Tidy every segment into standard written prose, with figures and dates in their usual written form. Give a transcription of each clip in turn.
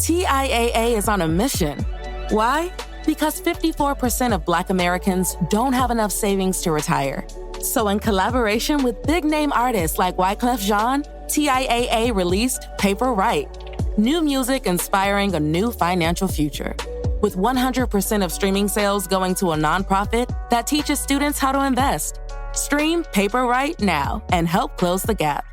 TIAA is on a mission. Why? Because 54% of Black Americans don't have enough savings to retire. So in collaboration with big-name artists like Wyclef Jean, TIAA released Paper Right, new music inspiring a new financial future. With 100% of streaming sales going to a nonprofit that teaches students how to invest. Stream Paper Right now and help close the gap.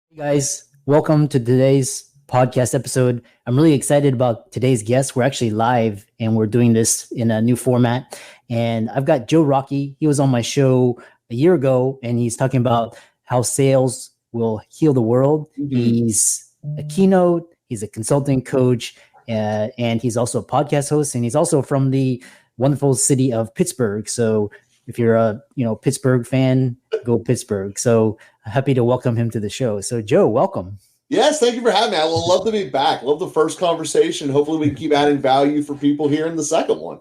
Hey guys, welcome to today's podcast episode. I'm really excited about today's guest. We're actually live and we're doing this in a new format. And I've got Joe Rockey. He was on my show a year ago and he's talking about how sales will heal the world. Mm-hmm. He's a keynote, he's a consulting coach, and he's also a podcast host, and he's also from the wonderful city of Pittsburgh. So if you're a Pittsburgh fan, go Pittsburgh. So happy to welcome him to the show. So Joe, welcome. Yes, thank you for having me. I would love to be back. Love the first conversation. Hopefully we can keep adding value for people here in the second one.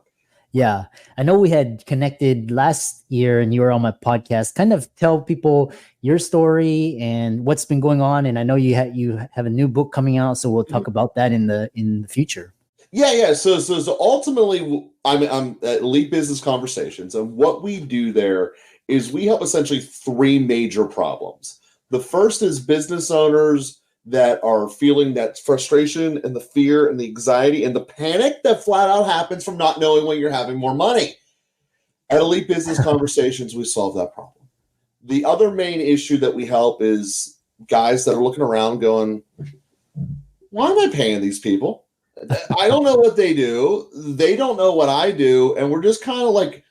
Yeah, I know we had connected last year and you were on my podcast. Kind of tell people your story and what's been going on. And I know you have a new book coming out, so we'll talk about that in the future. Yeah. So ultimately, I'm at Elite Business Conversations, and what we do there is we help essentially three major problems. The first is business owners that are feeling that frustration and the fear and the anxiety and the panic that flat out happens from not knowing when you're having more money. At Elite Business Conversations, we solve that problem. The other main issue that we help is guys that are looking around going, why am I paying these people? I don't know what they do. They don't know what I do. And we're just kind of like,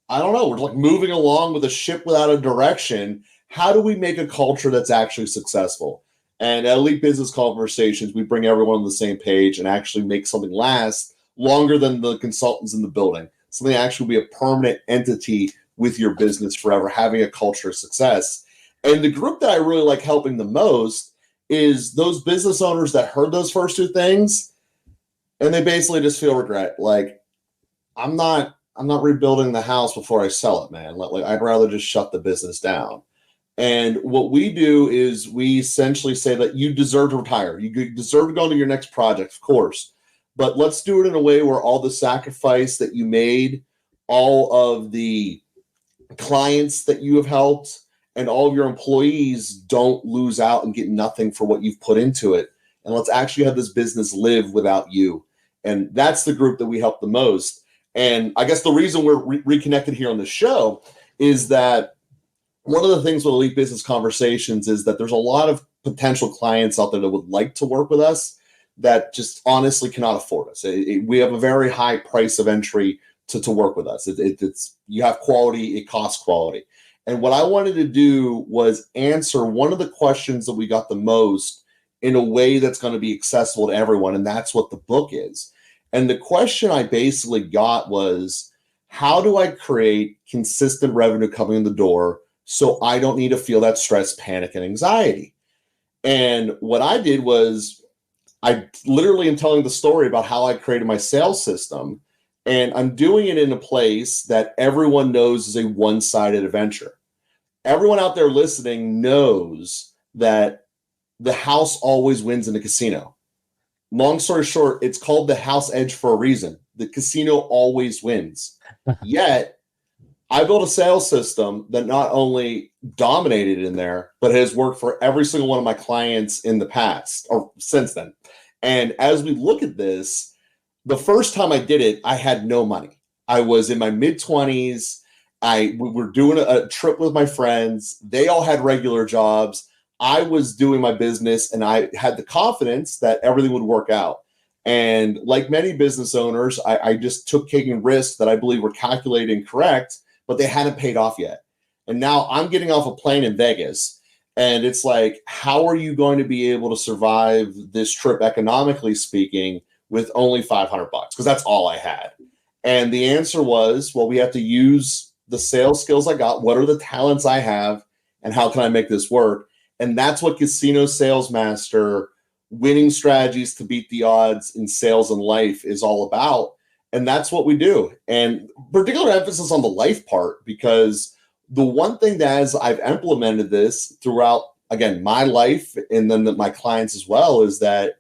I don't know, we're like moving along with a ship without a direction. How do we make a culture that's actually successful? And at Elite Business Conversations, we bring everyone on the same page and actually make something last longer than the consultants in the building. Something actually be a permanent entity with your business forever, having a culture of success. And the group that I really like helping the most is those business owners that heard those first two things and they basically just feel regret. Like, I'm not rebuilding the house before I sell it, man. Like I'd rather just shut the business down. And what we do is we essentially say that you deserve to retire. You deserve to go into your next project, of course. But let's do it in a way where all the sacrifice that you made, all of the clients that you have helped, and all of your employees don't lose out and get nothing for what you've put into it. And let's actually have this business live without you. And that's the group that we help the most. And I guess the reason we're reconnected here on the show is that one of the things with Elite Business Conversations is that there's a lot of potential clients out there that would like to work with us that just honestly cannot afford us. We have a very high price of entry to work with us. It's you have quality, it costs quality. And what I wanted to do was answer one of the questions that we got the most in a way that's going to be accessible to everyone, and that's what the book is. And the question I basically got was, how do I create consistent revenue coming in the door so I don't need to feel that stress, panic, and anxiety? And what I did was I literally am telling the story about how I created my sales system, and I'm doing it in a place that everyone knows is a one-sided adventure. Everyone out there listening knows that the house always wins in a casino. Long story short, it's called the house edge for a reason. The casino always wins. Yet, I built a sales system that not only dominated in there, but has worked for every single one of my clients in the past or since then. And as we look at this, the first time I did it, I had no money. I was in my mid-20s. We were doing a trip with my friends. They all had regular jobs. I was doing my business, and I had the confidence that everything would work out. And like many business owners, I just took taking risks that I believe were calculated and correct, but they hadn't paid off yet. And now I'm getting off a plane in Vegas, and it's like, how are you going to be able to survive this trip, economically speaking, with only $500? Because that's all I had. And the answer was, well, we have to use the sales skills I got. What are the talents I have, and how can I make this work? And that's what Casino Sales Master, winning strategies to beat the odds in sales and life, is all about. And that's what we do. And particular emphasis on the life part, because the one thing that as I've implemented this throughout again, my life and then my clients as well, is that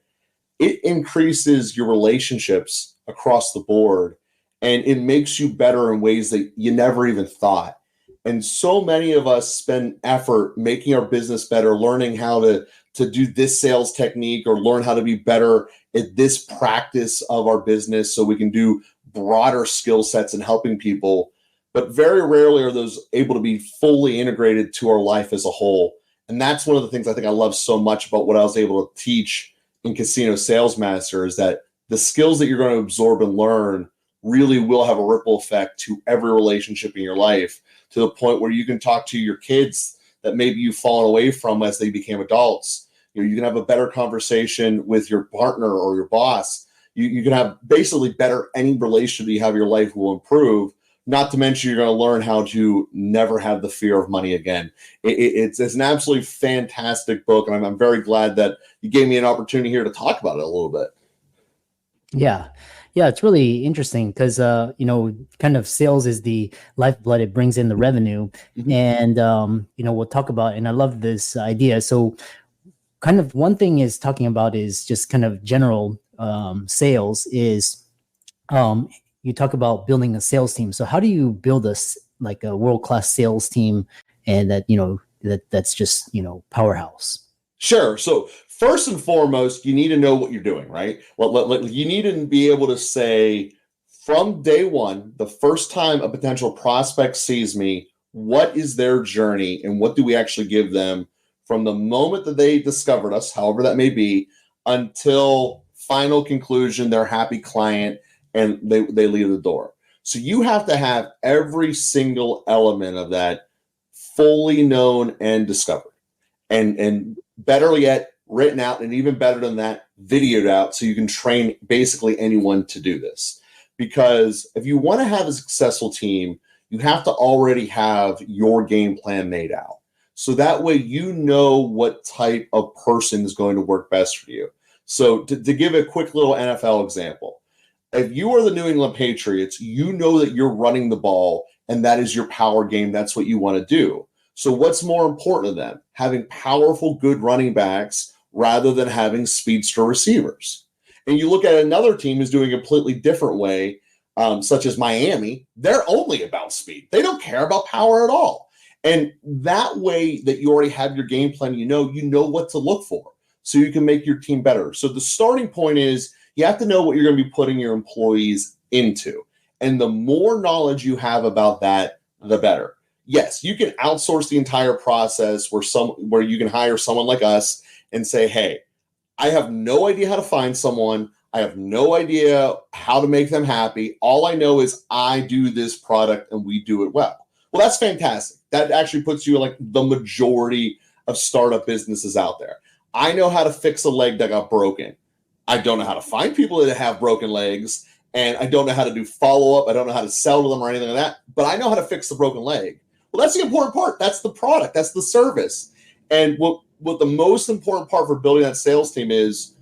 it increases your relationships across the board, and it makes you better in ways that you never even thought. And so many of us spend effort making our business better, learning how to do this sales technique, or learn how to be better at this practice of our business so we can do broader skill sets in helping people. But very rarely are those able to be fully integrated to our life as a whole. And that's one of the things I think I love so much about what I was able to teach in Casino Sales Master, is that the skills that you're going to absorb and learn really will have a ripple effect to every relationship in your life, to the point where you can talk to your kids that maybe you've fallen away from as they became adults. You can have a better conversation with your partner or your boss. You can have basically better, any relationship you have in your life will improve. Not to mention, you're going to learn how to never have the fear of money again. It's an absolutely fantastic book, and I'm very glad that you gave me an opportunity here to talk about it a little bit. Yeah. Yeah, it's really interesting because, kind of sales is the lifeblood. It brings in the revenue. Mm-hmm. And, we'll talk about, and I love this idea. So kind of one thing is talking about is just kind of general sales is you talk about building a sales team. So how do you build a world-class sales team, and that's just, powerhouse? Sure. So first and foremost, you need to know what you're doing, right? Well, you need to be able to say from day one, the first time a potential prospect sees me, what is their journey and what do we actually give them from the moment that they discovered us, however that may be, until final conclusion, they're a happy client and they leave the door. So you have to have every single element of that fully known and discovered, and better yet, written out, and even better than that, videoed out, so you can train basically anyone to do this. Because if you want to have a successful team, you have to already have your game plan made out. So that way you know what type of person is going to work best for you. So to give a quick little NFL example, if you are the New England Patriots, you know that you're running the ball and that is your power game. That's what you want to do. So what's more important to them? Having powerful, good running backs rather than having speedster receivers. And you look at another team who's doing a completely different way, such as Miami, they're only about speed. They don't care about power at all. And that way that you already have your game plan, you know what to look for so you can make your team better. So the starting point is you have to know what you're going to be putting your employees into. And the more knowledge you have about that, the better. Yes, you can outsource the entire process where you can hire someone like us and say, hey, I have no idea how to find someone. I have no idea how to make them happy. All I know is I do this product and we do it well. Well, that's fantastic. That actually puts you like the majority of startup businesses out there. I know how to fix a leg that got broken. I don't know how to find people that have broken legs, and I don't know how to do follow-up. I don't know how to sell to them or anything like that, but I know how to fix the broken leg. Well, that's the important part. That's the product. That's the service. And what the most important part for building that sales team is,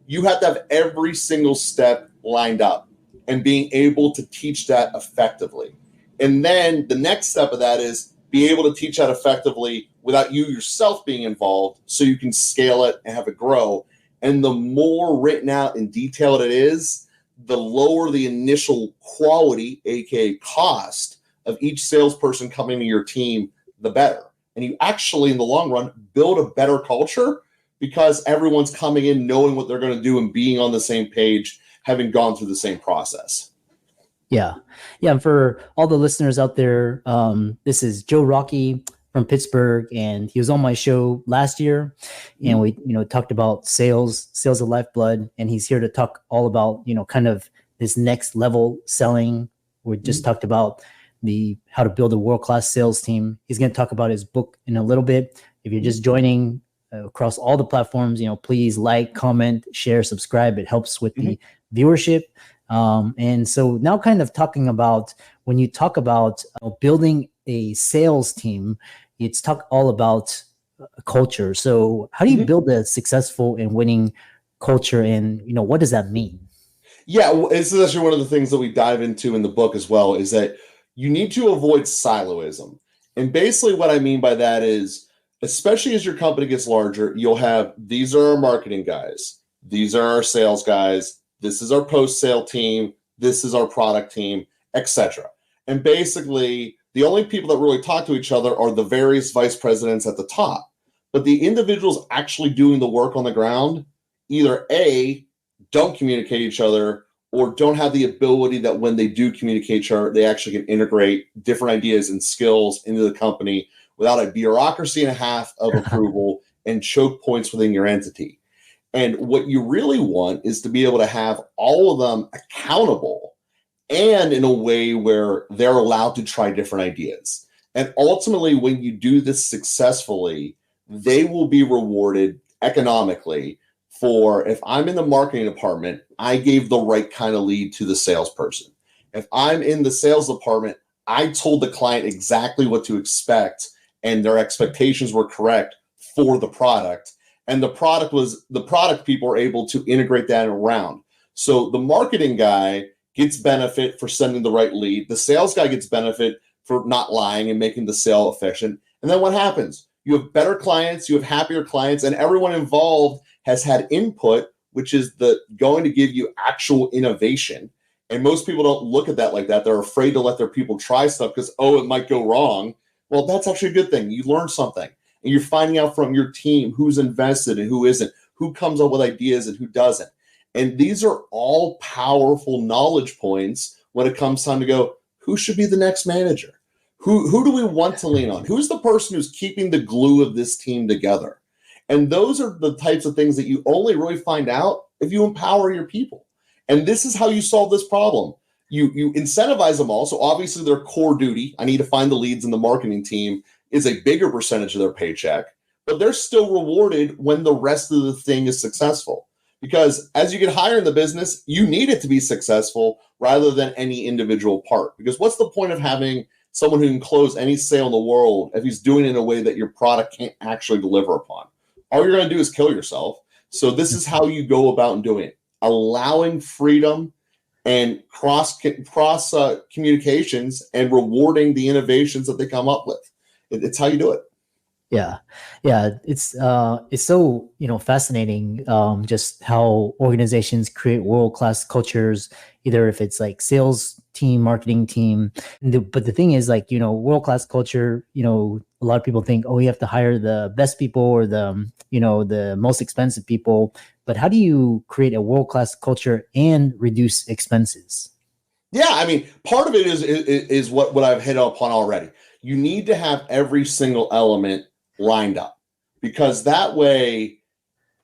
you have to have every single step lined up and being able to teach that effectively. And then the next step of that is be able to teach that effectively without you yourself being involved, so you can scale it and have it grow. And the more written out and detailed it is, the lower the initial quality, aka cost, of each salesperson coming to your team, the better. And you actually, in the long run, build a better culture because everyone's coming in knowing what they're going to do and being on the same page, having gone through the same process. Yeah. Yeah. And for all the listeners out there, this is Joe Rockey from Pittsburgh, and he was on my show last year, and we, talked about sales of lifeblood, and he's here to talk all about, kind of this next level selling. We just talked about how to build a world-class sales team. He's going to talk about his book in a little bit. If you're just joining across all the platforms, please like, comment, share, subscribe. It helps with the viewership. And so now kind of talking about, when you talk about building a sales team, it's all about culture. So how do you build a successful and winning culture, and what does that mean? Yeah, well, this is actually one of the things that we dive into in the book as well, is that you need to avoid siloism. And basically what I mean by that is, especially as your company gets larger, you'll have, these are our marketing guys, these are our sales guys, this is our post-sale team, this is our product team, etc. And basically, the only people that really talk to each other are the various vice presidents at the top. But the individuals actually doing the work on the ground either A, don't communicate each other, or don't have the ability that when they do communicate each other, they actually can integrate different ideas and skills into the company without a bureaucracy and a half of approval and choke points within your entity. And what you really want is to be able to have all of them accountable and in a way where they're allowed to try different ideas. And ultimately, when you do this successfully, they will be rewarded economically for, if I'm in the marketing department, I gave the right kind of lead to the salesperson. If I'm in the sales department, I told the client exactly what to expect and their expectations were correct for the product. And the product people are able to integrate that around. So the marketing guy gets benefit for sending the right lead. The sales guy gets benefit for not lying and making the sale efficient. And then what happens? You have better clients, you have happier clients, and everyone involved has had input, which is going to give you actual innovation. And most people don't look at that like that. They're afraid to let their people try stuff because, it might go wrong. Well, that's actually a good thing. You learn something. And you're finding out from your team who's invested and who isn't, who comes up with ideas and who doesn't. And these are all powerful knowledge points when it comes time to go, who should be the next manager? Who do we want to lean on? Who's the person who's keeping the glue of this team together? And those are the types of things that you only really find out if you empower your people. And this is how you solve this problem. You incentivize them all. So obviously their core duty, I need to find the leads in the marketing team, is a bigger percentage of their paycheck, but they're still rewarded when the rest of the thing is successful. Because as you get higher in the business, you need it to be successful rather than any individual part. Because what's the point of having someone who can close any sale in the world if he's doing it in a way that your product can't actually deliver upon? All you're going to do is kill yourself. So this is how you go about doing it. Allowing freedom and cross communications and rewarding the innovations that they come up with. It's how you do it. Yeah. It's so, fascinating. Just how organizations create world-class cultures, either if it's like sales team, marketing team. But the thing is, like, world-class culture, a lot of people think, you have to hire the best people or the most expensive people. But how do you create a world-class culture and reduce expenses? Yeah, I mean, part of it is what I've hit upon already. You need to have every single element lined up, because that way,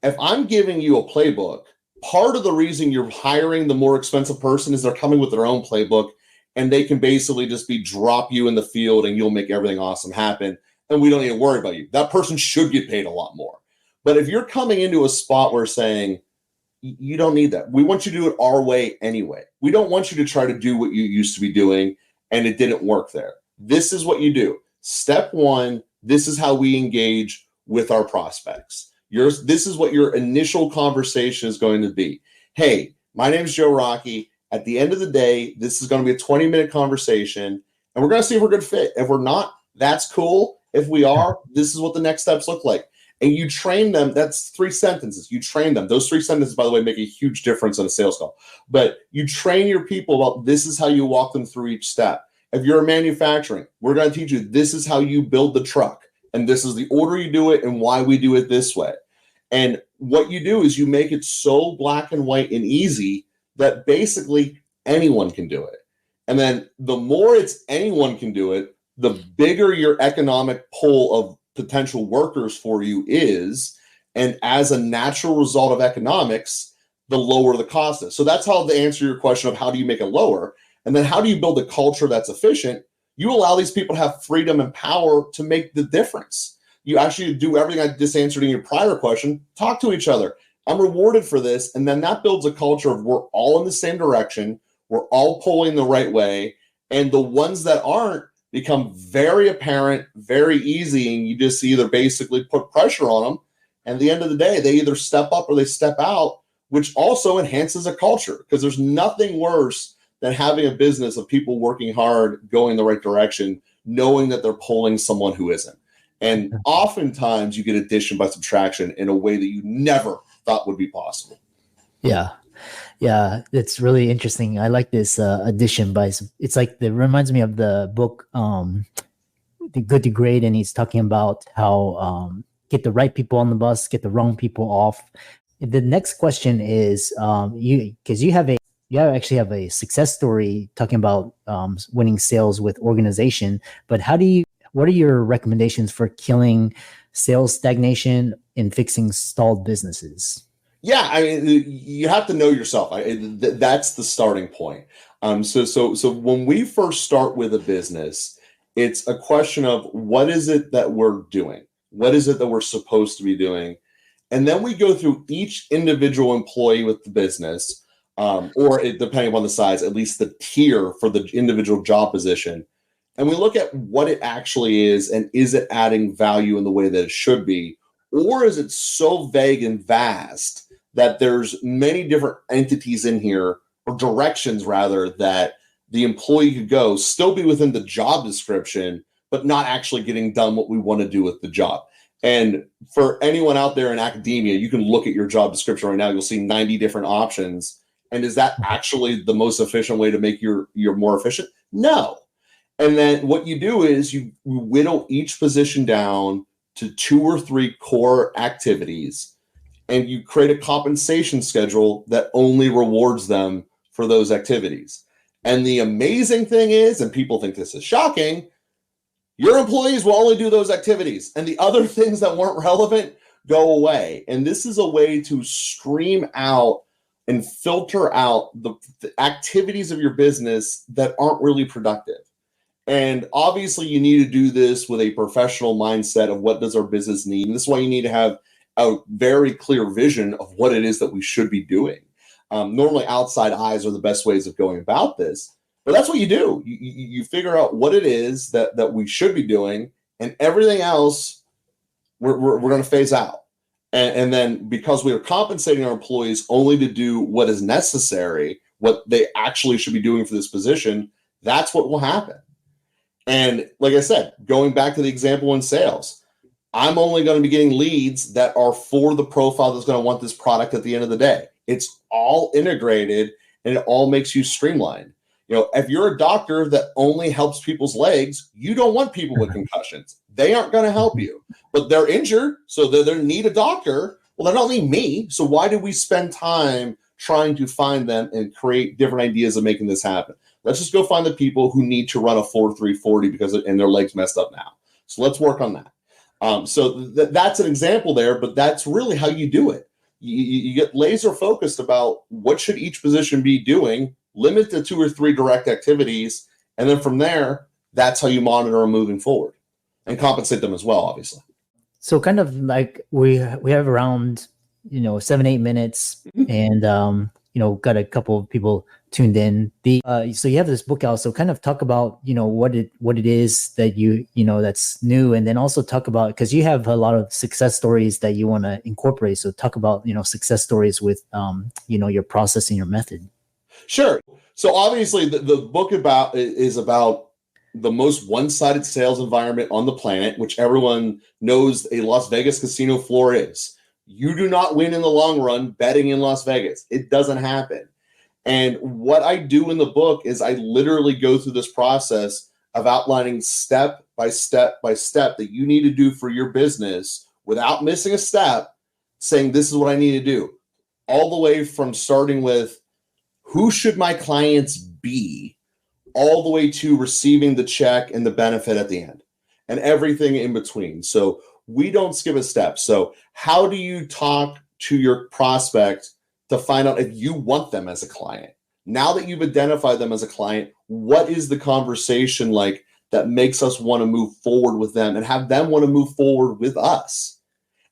if I'm giving you a playbook, part of the reason you're hiring the more expensive person is they're coming with their own playbook, and they can basically just drop you in the field and you'll make everything awesome happen. And we don't need to worry about you. That person should get paid a lot more. But if you're coming into a spot where saying, you don't need that. We want you to do it our way anyway. We don't want you to try to do what you used to be doing and it didn't work there. This is what you do. Step one, this is how we engage with our prospects. This is what your initial conversation is going to be. Hey, my name is Joe Rockey. At the end of the day, this is going to be a 20-minute conversation, and we're going to see if we're a good fit. If we're not, that's cool. If we are, this is what the next steps look like. And you train them. That's 3 sentences. You train them. Those 3 sentences, by the way, make a huge difference on a sales call. But you train your people about this is how you walk them through each step. If you're manufacturing, we're going to teach you this is how you build the truck. And this is the order you do it and why we do it this way. And what you do is you make it so black and white and easy that basically anyone can do it. And then the more it's anyone can do it, the bigger your economic pool of potential workers for you is. And as a natural result of economics, the lower the cost is. So that's how to answer your question of how do you make it lower? And then how do you build a culture that's efficient? You allow these people to have freedom and power to make the difference. You actually do everything I just answered in your prior question. Talk to each other. I'm rewarded for this. And then that builds a culture of we're all in the same direction. We're all pulling the right way. And the ones that aren't become very apparent, very easy. And you just either basically put pressure on them. And at the end of the day, they either step up or they step out, which also enhances a culture, because there's nothing worse than having a business of people working hard, going the right direction, knowing that they're pulling someone who isn't. And oftentimes you get addition by subtraction in a way that you never thought would be possible. Yeah. Yeah, it's really interesting. I like this addition it's like it reminds me of the book The Good to Great, and he's talking about how get the right people on the bus, get the wrong people off. The next question is you actually have a success story talking about winning sales with organization, but what are your recommendations for killing sales stagnation and fixing stalled businesses? Yeah, I mean, you have to know yourself. That's the starting point. So when we first start with a business, it's a question of what is it that we're doing? What is it that we're supposed to be doing? And then we go through each individual employee with the business, depending upon the size, at least the tier for the individual job position. And we look at what it actually is, and is it adding value in the way that it should be? Or is it so vague and vast that there's many different entities in here, or directions rather, that the employee could go, still be within the job description, but not actually getting done what we want to do with the job. And for anyone out there in academia, you can look at your job description right now, you'll see 90 different options. And is that actually the most efficient way to make your more efficient? No. And then what you do is you whittle each position down to 2 or 3 core activities, and you create a compensation schedule that only rewards them for those activities. And the amazing thing is, and people think this is shocking, your employees will only do those activities, and the other things that weren't relevant go away. And this is a way to stream out and filter out the activities of your business that aren't really productive. And obviously you need to do this with a professional mindset of what does our business need. And this is why you need to have a very clear vision of what it is that we should be doing. Normally outside eyes are the best ways of going about this, but that's what you do. You figure out what it is that we should be doing, and everything else we're going to phase out. And then because we are compensating our employees only to do what is necessary, what they actually should be doing for this position, that's what will happen. And like I said, going back to the example in sales, I'm only going to be getting leads that are for the profile that's going to want this product at the end of the day. It's all integrated and it all makes you streamlined. You know, if you're a doctor that only helps people's legs, you don't want people with concussions. They aren't going to help you, but they're injured, so they need a doctor. Well, they don't need me. So why do we spend time trying to find them and create different ideas of making this happen? Let's just go find the people who need to run a 4.340 because and their legs messed up now. So let's work on that. So that's an example there, but that's really how you do it. You get laser focused about what should each position be doing, limit to 2 or 3 direct activities, and then from there, that's how you monitor them moving forward and compensate them as well, obviously. So kind of like we have around 7-8 minutes, and got a couple of people tuned in. So you have this book out. So kind of talk about what it is that that's new, and then also talk about, because you have a lot of success stories that you want to incorporate. So talk about success stories with your process and your method. Sure. So obviously the book is about the most one-sided sales environment on the planet, which everyone knows a Las Vegas casino floor is. You do not win in the long run betting in Las Vegas. It doesn't happen. And what I do in the book is I literally go through this process of outlining step by step by step that you need to do for your business without missing a step, saying this is what I need to do. All the way from starting with who should my clients be, all the way to receiving the check and the benefit at the end, and everything in between. So we don't skip a step. So how do you talk to your prospect to find out if you want them as a client? Now that you've identified them as a client, what is the conversation like that makes us want to move forward with them and have them want to move forward with us?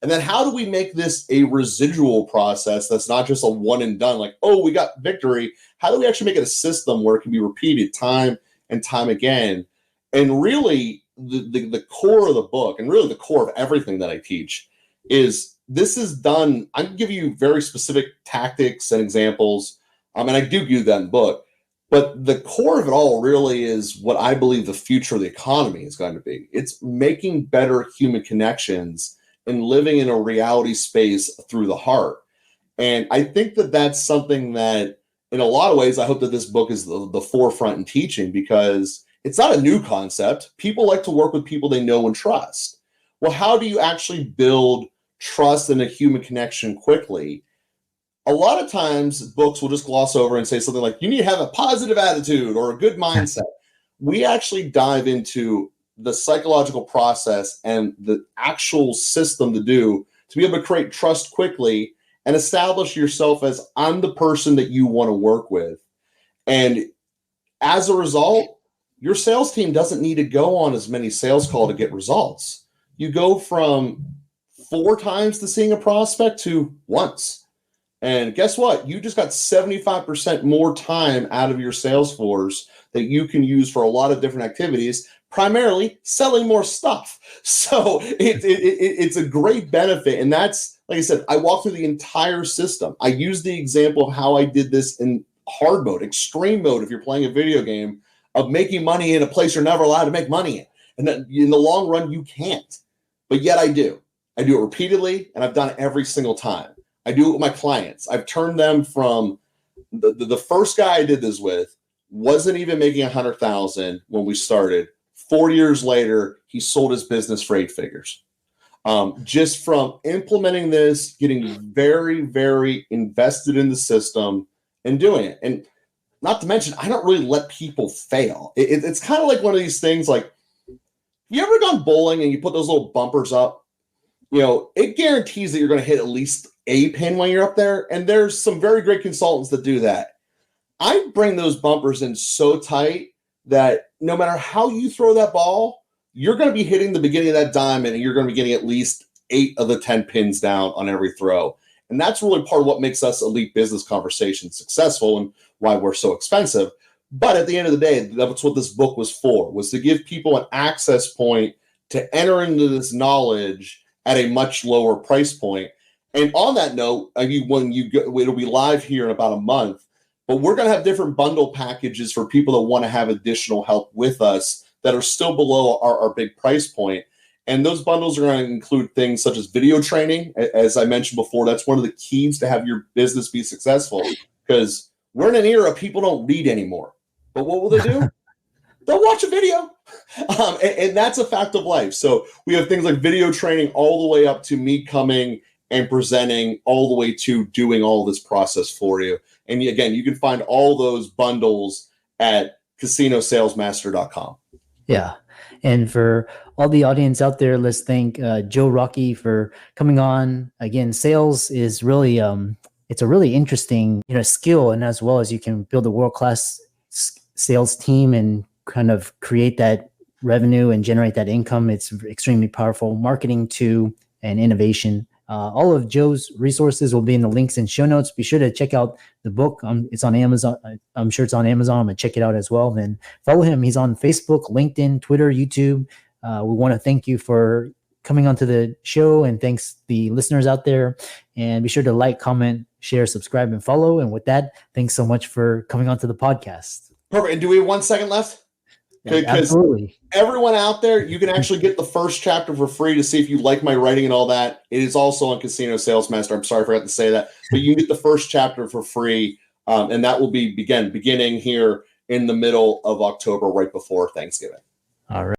And then how do we make this a residual process that's not just a one and done, like, oh, we got victory. How do we actually make it a system where it can be repeated time and time again? And really, the core of the book, and really the core of everything that I teach, is this is done. I can give you very specific tactics and examples, and I do give that in the book. But the core of it all really is what I believe the future of the economy is going to be. It's making better human connections and living in a reality space through the heart. And I think that that's something that, in a lot of ways, I hope that this book is the forefront in teaching, because it's not a new concept. People like to work with people they know and trust. Well, how do you actually build trust and a human connection quickly? A lot of times books will just gloss over and say something like, you need to have a positive attitude or a good mindset. We actually dive into the psychological process and the actual system to be able to create trust quickly and establish yourself as, I'm the person that you want to work with. And as a result, your sales team doesn't need to go on as many sales calls to get results. You go from 4 times to seeing a prospect to once. And guess what? You just got 75% more time out of your sales force that you can use for a lot of different activities, primarily selling more stuff. So it's a great benefit. And that's, like I said, I walked through the entire system. I used the example of how I did this in hard mode, extreme mode, if you're playing a video game, of making money in a place you're never allowed to make money in. And that in the long run, you can't. But yet I do. I do it repeatedly, and I've done it every single time. I do it with my clients. I've turned them from the first guy I did this with wasn't even making $100,000 when we started. 4 years later, he sold his business for 8 figures. Just from implementing this, getting very, very invested in the system and doing it. And not to mention, I don't really let people fail. It's kind of like one of these things like, you ever gone bowling and you put those little bumpers up? It guarantees that you're going to hit at least a pin when you're up there. And there's some very great consultants that do that. I bring those bumpers in so tight that no matter how you throw that ball, you're going to be hitting the beginning of that diamond, and you're going to be getting at least 8 of the 10 pins down on every throw. And that's really part of what makes us Elite Business Conversations successful and why we're so expensive. But at the end of the day, that's what this book was for, was to give people an access point to enter into this knowledge at a much lower price point. And on that note, it'll be live here in about a month, but we're going to have different bundle packages for people that want to have additional help with us that are still below our big price point. And those bundles are going to include things such as video training. As I mentioned before, that's one of the keys to have your business be successful, because we're in an era people don't read anymore. But what will they do? They'll watch a video. And that's a fact of life. So we have things like video training all the way up to me coming and presenting, all the way to doing all this process for you. And again, you can find all those bundles at casinosalesmaster.com. Yeah. And for all the audience out there, let's thank Joe Rockey for coming on. Again, sales is really, it's a really interesting skill. And as well as you can build a world-class sales team and kind of create that revenue and generate that income. It's extremely powerful. Marketing too, and innovation. All of Joe's resources will be in the links and show notes. Be sure to check out the book. It's on Amazon. I'm sure it's on Amazon. I'm going to check it out as well. And follow him. He's on Facebook, LinkedIn, Twitter, YouTube. We want to thank you for coming onto the show, and thanks the listeners out there. And be sure to like, comment, share, subscribe, and follow. And with that, thanks so much for coming onto the podcast. Perfect. And do we have 1 second left? Yeah, absolutely. Everyone out there, you can actually get the first chapter for free to see if you like my writing and all that. It is also on Casino Sales Master. I'm sorry I forgot to say that, but you can get the first chapter for free, and that will be beginning here in the middle of October, right before Thanksgiving. All right.